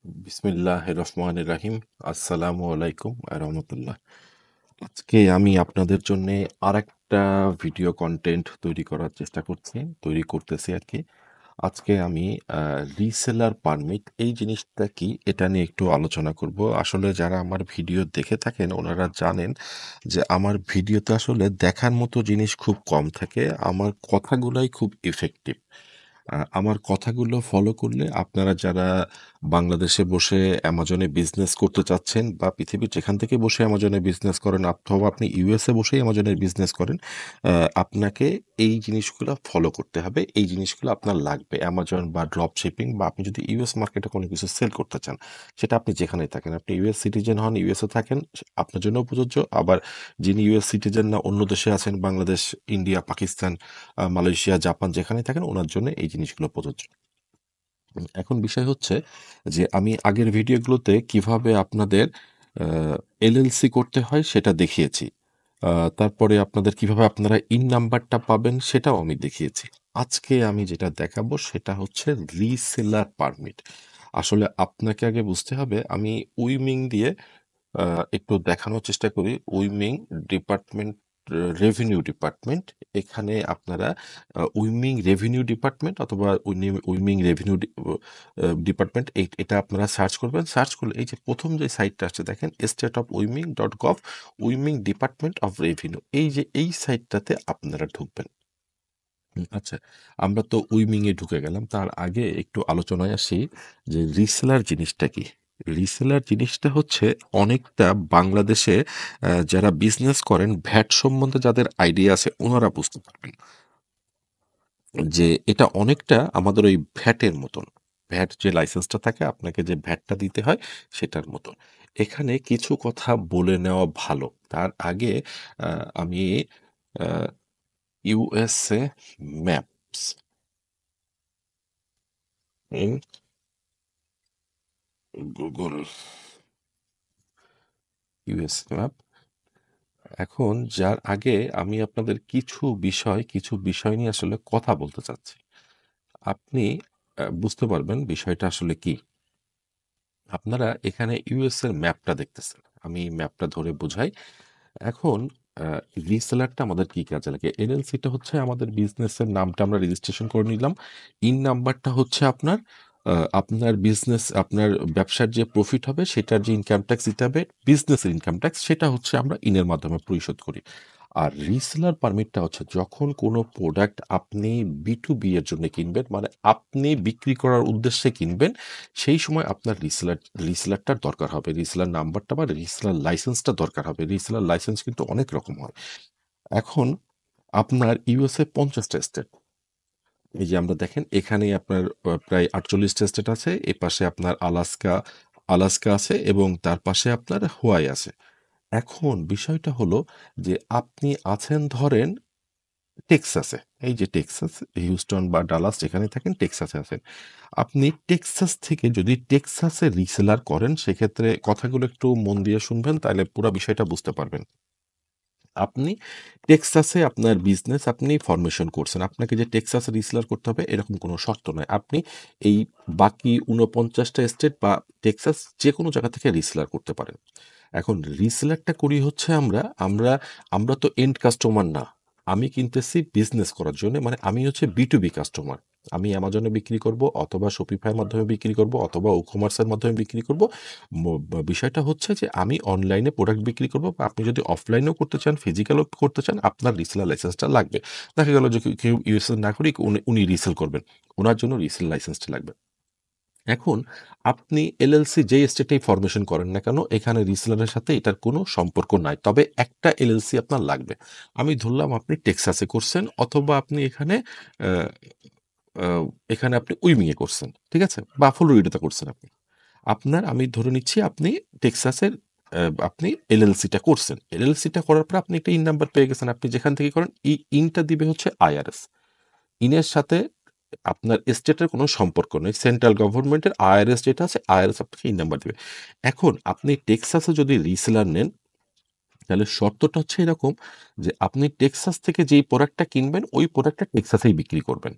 বিসমিল্লাহির রহমানির রাহিম। আসসালামু আলাইকুম রহমতুল্লাহ। আজকে আমি আপনাদের জন্য আরেকটা ভিডিও কন্টেন্ট তৈরি করতেছি আর কি। আজকে আমি রিসেলার পারমিট এই জিনিসটা কি এটা নিয়ে একটু আলোচনা করব। আসলে যারা আমার ভিডিও দেখে থাকেন ওনারা জানেন যে আমার ভিডিওতে আসলে দেখার মতো জিনিস খুব কম থাকে, আমার কথাগুলাই খুব ইফেক্টিভ। আমার কথাগুলো ফলো করলে আপনারা যারা বাংলাদেশে বসে অ্যামাজনে বিজনেস করতে চাচ্ছেন বা পৃথিবীর যেখান থেকে বসে অ্যামাজনে বিজনেস করেন অথবা আপনি ইউএসএ বসেই অ্যামাজনের বিজনেস করেন, আপনাকে এই জিনিসগুলো ফলো করতে হবে। এই জিনিসগুলো আপনার লাগবে অ্যামাজন বা ড্রপ শিপিং, বা আপনি যদি ইউএস মার্কেটে কোনো কিছু সেল করতে চান, সেটা আপনি যেখানেই থাকেন, আপনি ইউএস সিটিজেন হন, ইউএসএ থাকেন, আপনার জন্য প্রযোজ্য। আবার যিনি ইউএস সিটিজেন না, অন্য দেশে আছেন, Bangladesh, India, Pakistan, Malaysia, Japan, যেখানে থাকেন ওনার জন্য এই জিনিসগুলো প্রযোজ্য। এখন বিষয় হচ্ছে যে আমি আগের ভিডিওগুলোতে কিভাবে আপনাদের এলএলসি করতে হয় সেটা দেখিয়েছি। তারপরে আপনাদের কিভাবে আপনারা ইন নাম্বারটা পাবেন সেটাও আমি দেখিয়েছি। আজকে আমি যেটা দেখাবো সেটা হচ্ছে রিসেলার পারমিট। আসলে আপনাকে আগে বুঝতে হবে, আমি উইমিং দিয়ে একটু দেখানোর চেষ্টা করি। উইমিং ডিপার্টমেন্ট, রেভিনিউ ডিপার্টমেন্ট, এখানে আপনারা উইমিং রেভিনিউ ডিপার্টমেন্ট অথবা উইমিং রেভিনিউ ডিপার্টমেন্ট এটা আপনারা সার্চ করবেন। সার্চ করলে এই যে প্রথম যে সাইটটা আসছে দেখেন, state of Wyoming dot gov, Wyoming department of revenue, এই যে এই সাইটটাতে আপনারা ঢুকবেন। আচ্ছা, আমরা তো উইমিং এ ঢুকে গেলাম, তার আগে একটু আলোচনায় আসি যে রিসেলার জিনিসটা কি। রিসেলার জিনিসটা হচ্ছে অনেকটা বাংলাদেশে যারা বিজনেস করেন ভ্যাট সম্বন্ধে যাদের আইডিয়া আছে ওনারা বুঝতে পারবেন যে এটা অনেকটা আমাদের ওই ভ্যাটের মতন। ভ্যাট যে লাইসেন্সটা থাকে আপনাকে যে ভ্যাটটা দিতে হয় সেটার মতন। এখানে কিছু কথা বলে নেওয়া ভালো। তার আগে আমি USA maps in Google, USA map. এখন যার আগে আমি আপনাদের কিছু বিষয় নিয়ে আসলে কথা বলতে চাচ্ছি। আপনি বুঝতে পারবেন বিষয়টা আসলে কি। আপনারা এখানে ইউএস এর ম্যাপটা দেখতেছেন, আমি ম্যাপটা ধরে বুঝাই। এখন রিসেলারটা আমাদের কি কাজে লাগে? এলএলসিটা হচ্ছে আমাদের বিজনেসের নামটা আমরা রেজিস্ট্রেশন করে নিলাম। ইন নাম্বারটা হচ্ছে আপনার বিজনেস, আপনার ব্যবসার যে প্রফিট হবে সেটার যে ইনকাম ট্যাক্স দিতে হবে, বিজনেসের ইনকাম ট্যাক্স, সেটা হচ্ছে আমরা ইনের মাধ্যমে পরিশোধ করি। আর রিসেলার পারমিটটা হচ্ছে যখন কোনো প্রোডাক্ট আপনি বি2বি এর জন্য কিনবেন, মানে আপনি বিক্রি করার উদ্দেশ্যে কিনবেন, সেই সময় আপনার রিসেলারটার দরকার হবে। রিসেলার নাম্বারটা বা রিসেলার লাইসেন্সটা দরকার হবে। রিসেলার লাইসেন্স কিন্তু অনেক রকম হয়। এখন আপনার ইউএসএ 50টা স্টেট, এই যে আমরা দেখেন এখানেই আপনার প্রায় 48টা স্টেট আছে। এ পাশে আপনার আলাস্কা আছে এবং তার পাশে আপনার হোয়াই আছে। এখন বিষয়টা হলো যে আপনি আছেন ধরেন টেক্সাসে। এই যে টেক্সাস, হিউস্টন বা ডালাস যেখানে থাকেন, টেক্সাসে আছেন। আপনি টেক্সাস থেকে যদি টেক্সাসে রিসেলার করেন, সেক্ষেত্রে কথাগুলো একটু মন দিয়ে শুনবেন, তাহলে পুরা বিষয়টা বুঝতে পারবেন। আপনি টেক্সাসে আপনার বিজনেস আপনি ফরমেশন করছেন। আপনাকে যে টেক্সাসে রিসেলার করতে হবে এরকম কোনো শর্ত নয়। আপনি এই বাকি 49টা স্টেট বা টেক্সাস যেকোনো জায়গা থেকে রিসেলার করতে পারেন। এখন রিসেলারটা করি হচ্ছে আমরা আমরা তো এন্ড কাস্টমার না। আমি কিনতেছি বিজনেস করার জন্য, মানে আমি হচ্ছে বি2বি কাস্টমার। আমি অ্যামাজনে বিক্রি করব অথবা শপিফাইয়ের মাধ্যমে বিক্রি করব অথবা ই-কমার্সের মাধ্যমে বিক্রি করব। বিষয়টা হচ্ছে যে আমি অনলাইনে প্রোডাক্ট বিক্রি করব, বা আপনি যদি অফলাইনেও করতে চান, ফিজিক্যালও করতে চান, আপনার রিসেলার লাইসেন্সটা লাগবে। দেখা গেল যে কেউ ইউএসএল না করে উনি রিসেল করবেন, ওনার জন্য রিসেল লাইসেন্সটা লাগবে। এখন আপনি এলএলসি যেই স্টেটেই ফরমেশন করেন না কেন, এখানে রিসেলারের সাথে এটার কোনো সম্পর্ক নাই। তবে একটা এলএলসি আপনার লাগবে। আমি ধরলাম আপনি টেক্সাসে করছেন অথবা আপনি এখানে আ আ এখানে আপনি উইমিং এ করছেন। ঠিক আছে? বা ফ্লোরিডাতে করছেন আপনি। আমি ধরে নিচ্ছি আপনি টেক্সাসের আপনি এলএলসিটা করছেন। এলএলসিটা করার পর আপনি একটা ইন নাম্বার পেয়ে গেছেন। আপনি যেখান থেকে করেন, এই ইনটা দিবে হচ্ছে আইআরএস। ইনের সাথে আপনার স্টেটের কোনো সম্পর্ক নেই। সেন্ট্রাল গভর্নমেন্টের আইআরএস যেটা আছে, আইআরএস আপনাকে এই নাম্বার দিবে। এখন আপনি টেক্সাসে যদি রিসেলার নেন, তাহলে শর্তটা হচ্ছে এরকম যে আপনি টেক্সাস থেকে যেই প্রোডাক্টটা কিনবেন, ওই প্রোডাক্টটা টেক্সাসেই বিক্রি করবেন।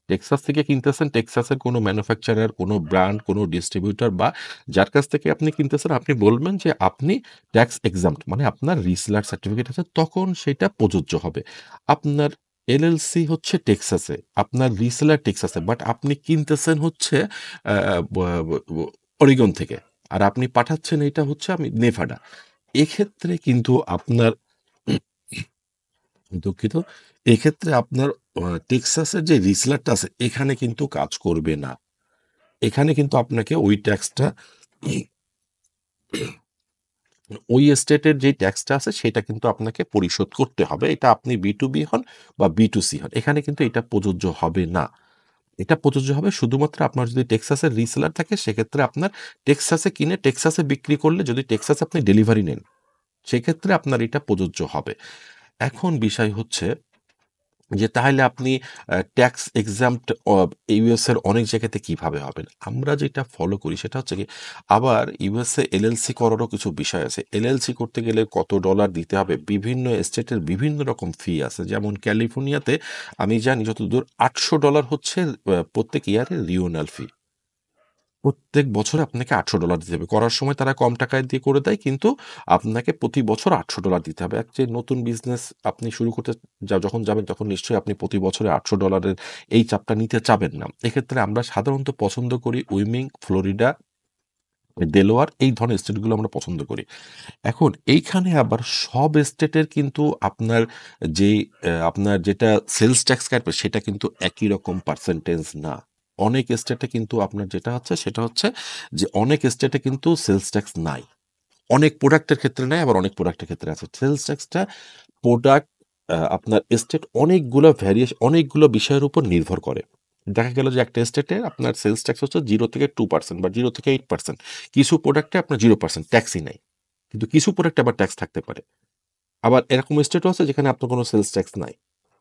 টেক্সাস থেকে কিনতেছেন, টেক্সাসের কোনো ম্যানুফ্যাকচারার, কোনো ব্র্যান্ড, কোনো ডিস্ট্রিবিউটর বা যার কাছ থেকে আপনি কিনতেছেন আপনি বলবেন যে আপনি ট্যাক্স এক্সাম্পট মানে আপনার রিসেলার সার্টিফিকেট আছে, তখন সেটা প্রযোজ্য হবে। আপনার এলএলসি হচ্ছে টেক্সাসে, আপনার রিসেলার টেক্সাসে, বাট আপনি কিনতেছেন হচ্ছে আ ব ব ব অরিগন থেকে। আর আপনি পাঠাচ্ছেন এটা হচ্ছে আমি নেভাডা। এক্ষেত্রে কিন্তু আপনার দুঃখিত। এক্ষেত্রে আপনার টেক্সাসের যে রিসেলারটা আছে এখানে কিন্তু কাজ করবে না। এখানে কিন্তু আপনাকে ওই ট্যাক্সটা ওই স্টেটের যেই ট্যাক্সটা আছে সেটা কিন্তু আপনাকে পরিশোধ করতে হবে। এটা আপনি B2B হন বা B2C হন। এখানে কিন্তু এটা প্রযোজ্য হবে না। এটা প্রযোজ্য হবে শুধুমাত্র আপনার যদি টেক্সাসের রিসেলার থাকে, সেক্ষেত্রে আপনার টেক্সাসে কিনে টেক্সাসে বিক্রি করলে যদি টেক্সাসে আপনি ডেলিভারি নেন, সেক্ষেত্রে আপনার এটা প্রযোজ্য হবে। এখন বিষয় হচ্ছে যে তাহলে আপনি ট্যাক্স এক্সাম্পট ইউএস এর অনেক জায়গাতে কিভাবে হবেন? আমরা যেটা ফলো করি সেটা হচ্ছে কি, আবার ইউএস এ এলএলসি করারও কিছু বিষয় আছে। এলএলসি করতে গেলে কত ডলার দিতে হবে? বিভিন্ন স্টেটের বিভিন্ন রকম ফি আছে। যেমন ক্যালিফোর্নিয়াতে আমি জানি যতদূর $800 হচ্ছে প্রত্যেক ইয়ারে রিনিউয়াল ফি। প্রত্যেক বছর আপনাকে $800 দিতে হবে। করার সময় তারা কম টাকায় দিয়ে করে দেয়, কিন্তু আপনাকে প্রতি বছর $800 দিতে হবে। এক যে নতুন বিজনেস আপনি শুরু করতে যখন যাবেন তখন নিশ্চয়ই আপনি প্রতি বছরে $800 এর এই চাপটা নিতে চাবেন না। এক্ষেত্রে আমরা সাধারণত পছন্দ করি উইমিং, ফ্লোরিডা, ডেলোয়ার এই ধরনের স্টেটগুলো আমরা পছন্দ করি। এখন এইখানে আবার সব স্টেটের কিন্তু আপনার যেই আপনার যেটা সেলস ট্যাক্স কাটবে সেটা কিন্তু একই রকম পার্সেন্টেজ না। অনেক স্টেটে কিন্তু আপনার যেটা হচ্ছে সেটা হচ্ছে যে অনেক স্টেটে কিন্তু সেলস ট্যাক্স নাই। অনেক প্রোডাক্টের ক্ষেত্রে নাই, আবার অনেক প্রোডাক্টের ক্ষেত্রে আছে। সেলস ট্যাক্সটা প্রোডাক্ট আপনার স্টেট অনেকগুলো অনেকগুলো বিষয়ের উপর নির্ভর করে। দেখা গেল যে একটা স্টেটে আপনার সেলস ট্যাক্স হচ্ছে 0 থেকে 2% বা 0 থেকে 8%। কিছু প্রোডাক্টে আপনার 0% ট্যাক্সই নাই। কিন্তু কিছু প্রোডাক্টে আবার ট্যাক্স থাকতে পারে। আবার এরকম স্টেটও আছে যেখানে আপনার কোনো সেলস ট্যাক্স নাই।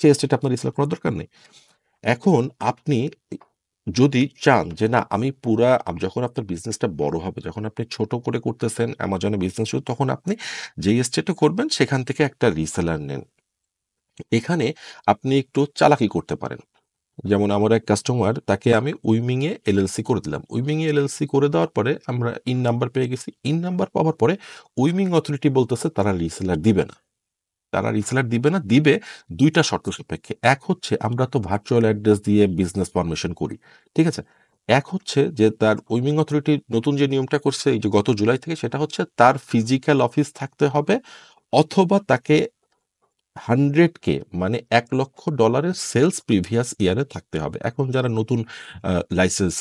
সেই স্টেটে আপনার রিসার্চ করার দরকার নেই। এখন আপনি যদি চান যে না আমি যখন আপনার বিজনেসটা বড় হবে, যখন আপনি ছোট করে করতেছেন Amazon এ বিজনেস শুরু, তখন আপনি যেই স্টেটে করবেন সেখান থেকে একটা রিসেলার নেন। এখানে আপনি একটু চালাকি করতে পারেন। যেমন আমার এক কাস্টমার, তাকে আমি উইমিং এ এলএলসি করে দিলাম। উইমিং এ এলএলসি করে দেওয়ার পরে আমরা ইন নাম্বার পেয়ে গেছি। ইন নাম্বার পাওয়ার পরে উইমিং অথরিটি বলতেছে তারা রিসেলার দিবে না। তারা রিসেলার দিবে না, দিবে ২ টা শর্ত সাপেক্ষে। এক হচ্ছে আমরা তো ভার্চুয়াল অ্যাড্রেস দিয়ে বিজনেস ফরমেশন করি। ঠিক আছে? এক হচ্ছে যে তার উইমিং অথরিটি নতুন যে নিয়মটা করছে এই যে গত জুলাই থেকে, সেটা হচ্ছে তার ফিজিক্যাল অফিস থাকতে হবে, অথবা তাকে 100K মানে $1,00,000 সেলস প্রিভিয়াস ইয়ারে থাকতে হবে। এখন যারা নতুন লাইসেন্স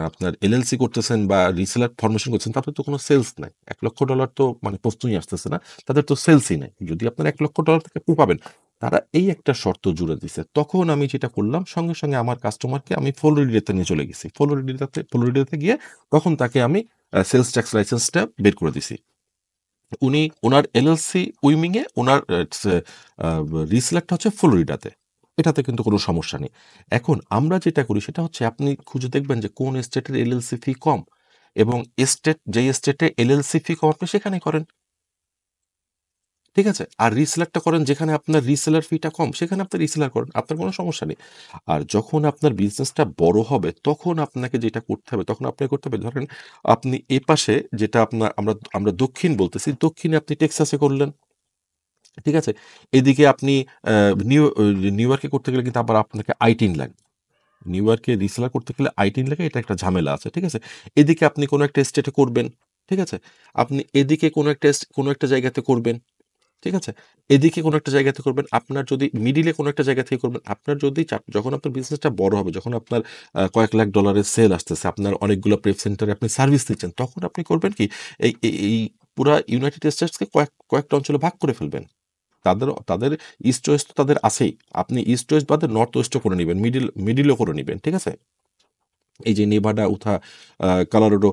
আপনার এলএলসি করতেছেন বা রিসেলার ফরমেশন করছেন, তাদের তো কোনো সেলস নাই। $1,00,000 তো মানে প্রশ্নই আসতেছে না। তাদের তো সেলসই নাই। যদি আপনার $1,00,000 থেকে আপনি পাবেন। তারা এই একটা শর্ত জুড়ে দিছে। তখন আমি যেটা করলাম, সঙ্গে আমার কাস্টমারকে আমি ফ্লোরিডাতে নিয়ে চলে গেছি। ফ্লোরিডাতে গিয়ে তখন তাকে আমি সেলস ট্যাক্স লাইসেন্সটা বের করে দিছি। উনি উনার এলএলসি উইমিং এ, উনার রিসেলারটা হচ্ছে ফ্লোরিডাতে। এটাতে কিন্তু কোনো সমস্যা নেই। এখন আমরা যেটা করি সেটা হচ্ছে আপনি খুঁজে দেখবেন যে কোন স্টেটের এলএলসি ফি কম, এবং যেই স্টেটে এলএলসি ফি কম আপনি সেখানেই করেন। ঠিক আছে? আর রিসেলারটা করেন যেখানে আপনার রিসেলার ফিটা কম, সেখানে আপনি রিসেলার করেন। আপনার কোনো সমস্যা নেই। আর যখন আপনার বিজনেসটা বড় হবে তখন আপনাকে যেটা করতে হবে, তখন আপনাকে করতে হবে, ধরেন আপনি এপাশে যেটা আপনার আমরা আমরা দক্ষিণ বলতেছি, দক্ষিণে আপনি টেক্সাসে করলেন। ঠিক আছে? এদিকে আপনি আ নিউ ইয়র্কে করতে গেলে কিন্তু আবার আপনাকে আইটিন লাগবে। নিউ ইয়র্কে রিসেলার করতে গেলে আইটিন লাগে, এটা একটা ঝামেলা আছে। ঠিক আছে? এদিকে আপনি কোনো একটা স্টেটে করবেন। ঠিক আছে? আপনি এদিকে কোনো একটা জায়গাতে করবেন। ঠিক আছে? এদিকে কোনো একটা জায়গাতে করবেন। আপনার যদি মিডলে কোনো একটা জায়গা থেকে করবেন। আপনার যদি যখন আপনার বিজনেসটা বড় হবে, যখন আপনার কয়েক লাখ ডলারের সেল আসতেছে, আপনার অনেকগুলো প্রেপ সেন্টারে আপনি সার্ভিস দিচ্ছেন, তখন আপনি করবেন কি? এই পুরা ইউনাইটেড স্টেটসকে কয়েকটা অঞ্চলে ভাগ করে ফেলবেন। তাদের ইস্ট ওয়েস্ট তো তাদের আছেই। আপনি ইস্ট ওয়েস্ট বাদে নর্থ ওয়েস্টও করে নিবেন। মিডলও করে নিবেন। ঠিক আছে? এই যে নেভাডা, উঠা, কলোরাডো,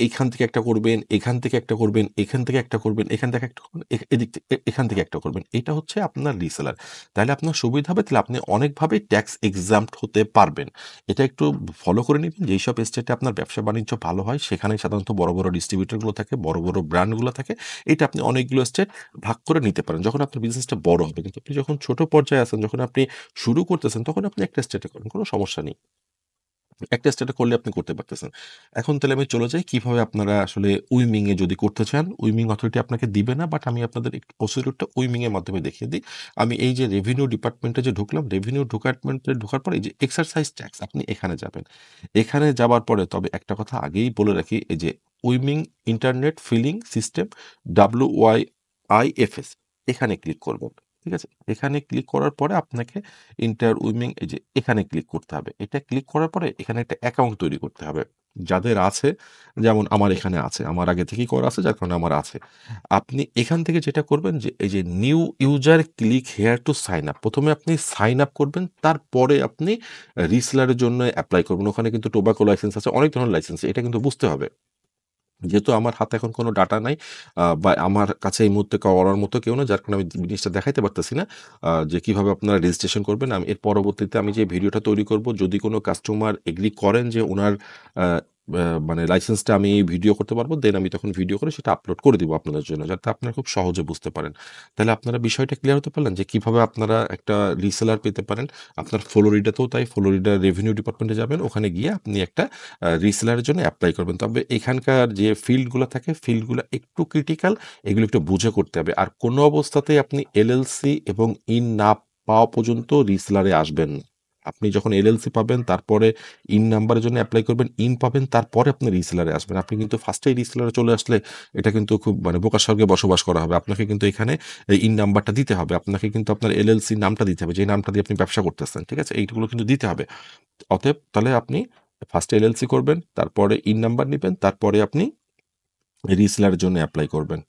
এইখান থেকে একটা করবেন, এখান থেকে একটা করবেন, এখান থেকে একটা করবেন, এখান থেকে একটা করবেন, এদিক থেকে এখান থেকে একটা করবেন। এটা হচ্ছে আপনার রিসেলার। তাহলে আপনার সুবিধা হবে, তাহলে আপনি অনেকভাবে ট্যাক্স এক্সাম্পট হতে পারবেন। এটা একটু ফলো করে নিবেন। যেইসব স্টেটে আপনার ব্যবসা-বাণিজ্য ভালো হয়, সেখানে সাধারণত বড়, বড় ডিস্ট্রিবিউটরগুলো থাকে, বড়, বড় ব্র্যান্ডগুলো থাকে। এটা আপনি অনেকগুলো স্টেট ভাগ করে নিতে পারেন। যখন আপনার বিজনেসটা বড় হবে। কিন্তু আপনি যখন ছোট পর্যায়ে আছেন, যখন আপনি শুরু করতেছেন, তখন আপনি একটা স্টেটে করেন। কোনো সমস্যা নেই। একটা স্টেটে করলে আপনি করতে পারতেছেন। এখন তাহলে আমি চলে যাই কিভাবে আপনারা আসলে উইমিং এ যদি করতে চান, উইমিং অথরিটি আপনাকে দিবে না, বাট আমি আপনাদের একটু প্রসিডিউরটা উইমিং এর মাধ্যমে দেখিয়ে দিই। আমি এই যে রেভিনিউ ডিপার্টমেন্টে যে ঢুকলাম, রেভিনিউ ডিপার্টমেন্টে ঢোকার পরে এই যে এক্সারসাইজ ট্যাক্স, আপনি এখানে যাবেন। এখানে যাবার পরে তবে একটা কথা আগেই বলে রাখি, এই যে উইমিং ইন্টারনেট ফিলিং সিস্টেম, WYIFS, এখানে ক্লিক করবেন। ঠিক আছে? এখানে ক্লিক করার পরে আপনাকে ইন্টার উইমিং, এই যে এখানে ক্লিক করতে হবে। এটা ক্লিক করার পরে এখানে একটা অ্যাকাউন্ট তৈরি করতে হবে। যাদের আছে, যেমন আমার এখানে আছে, আমার আগে থেকেই করা আছে, যার কারণে আমার আছে। আপনি এখান থেকে যেটা করবেন যে এই যে new user click here to sign up, প্রথমে আপনি সাইন আপ করবেন, তারপরে আপনি রিসেলারের জন্য অ্যাপ্লাই করবেন। ওখানে কিন্তু টোবাকো লাইসেন্স আছে, অনেক ধরনের লাইসেন্স, এটা কিন্তু বুঝতে হবে। যেহেতু আমার হাতে এখন কোনো ডাটা নাই, বা আমার কাছে এই মুহূর্তে করার মতো কেউ না, যার কারণে আমি জিনিসটা দেখাইতে পারতেছি না, যে কিভাবে আপনারা রেজিস্ট্রেশন করবেন। আমি এর পরবর্তীতে আমি যে ভিডিওটা তৈরি করব, যদি কোনো কাস্টমার এগ্রি করেন যে উনার মানে লাইসেন্সটা আমি ভিডিও করতে পারবো, দেন আমি তখন ভিডিও করে সেটা আপলোড করে দিব আপনাদের জন্য, যাতে আপনারা খুব সহজে বুঝতে পারেন। তাহলে আপনারা বিষয়টা ক্লিয়ার হতে পারলেন যে কিভাবে আপনারা একটা রিসেলার পেতে পারেন। আপনার ফ্লোরিডাতেও তাই, ফ্লোরিডা রেভিনিউ ডিপার্টমেন্টে যাবেন, ওখানে গিয়ে আপনি একটা রিসেলারের জন্য এপ্লাই করবেন। তবে এখানকার যে ফিল্ডগুলো থাকে, ফিল্ডগুলো একটু ক্রিটিক্যাল, এগুলো একটু বুঝে করতে হবে। আর কোনো অবস্থাতেই আপনি এলএলসি এবং ইন না পাওয়া পর্যন্ত রিসেলারে আসবেন না। আপনি যখন এলএলসি পাবেন, তারপরে ইন নাম্বারের জন্য এপ্লাই করবেন, ইন পাবেন, তারপরে আপনি রিসেলারে আসবেন। আপনি কিন্তু ফার্স্টেই রিসেলারে চলে আসলে এটা কিন্তু খুব মানে বোকার স্বর্গে বসবাস করা হবে। আপনাকে কিন্তু এখানে এই ইন নাম্বারটা দিতে হবে। আপনাকে কিন্তু আপনার এলএলসি নামটা দিতে হবে, যে নামটা দিয়ে আপনি ব্যবসা করতেছেন। ঠিক আছে? এইগুলো কিন্তু দিতে হবে। অতএব তাহলে আপনি ফার্স্টে এলএলসি করবেন, তারপরে ইন নাম্বার নিবেন, তারপরে আপনি রিসেলারের জন্য এপ্লাই করবেন।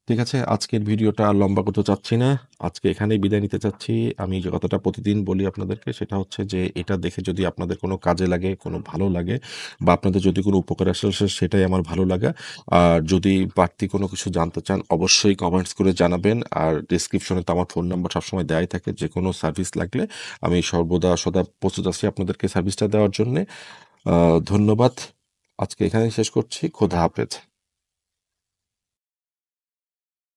ঠিক আছে? আজকের ভিডিওটা আর লম্বা করতে চাচ্ছি না। আজকে এখানেই বিদায় নিতে চাচ্ছি। আমি যে কথাটা প্রতিদিন বলি আপনাদেরকে, সেটা হচ্ছে যে এটা দেখে যদি আপনাদের কোনো কাজে লাগে, কোনো ভালো লাগে, বা আপনাদের যদি কোনো উপকারে আসে, সেটাই আমার ভালো লাগা। আর যদি বাড়তি কোনো কিছু জানতে চান, অবশ্যই কমেন্টস করে জানাবেন। আর ডেসক্রিপশনে তো আমার ফোন নাম্বার সবসময় দেওয়াই থাকে। যেকোনো সার্ভিস লাগলে আমি সর্বদা সদা প্রস্তুত আছি আপনাদেরকে সার্ভিসটা দেওয়ার জন্যে। ধন্যবাদ। আজকে এখানেই শেষ করছি। খোদা হাফেজ।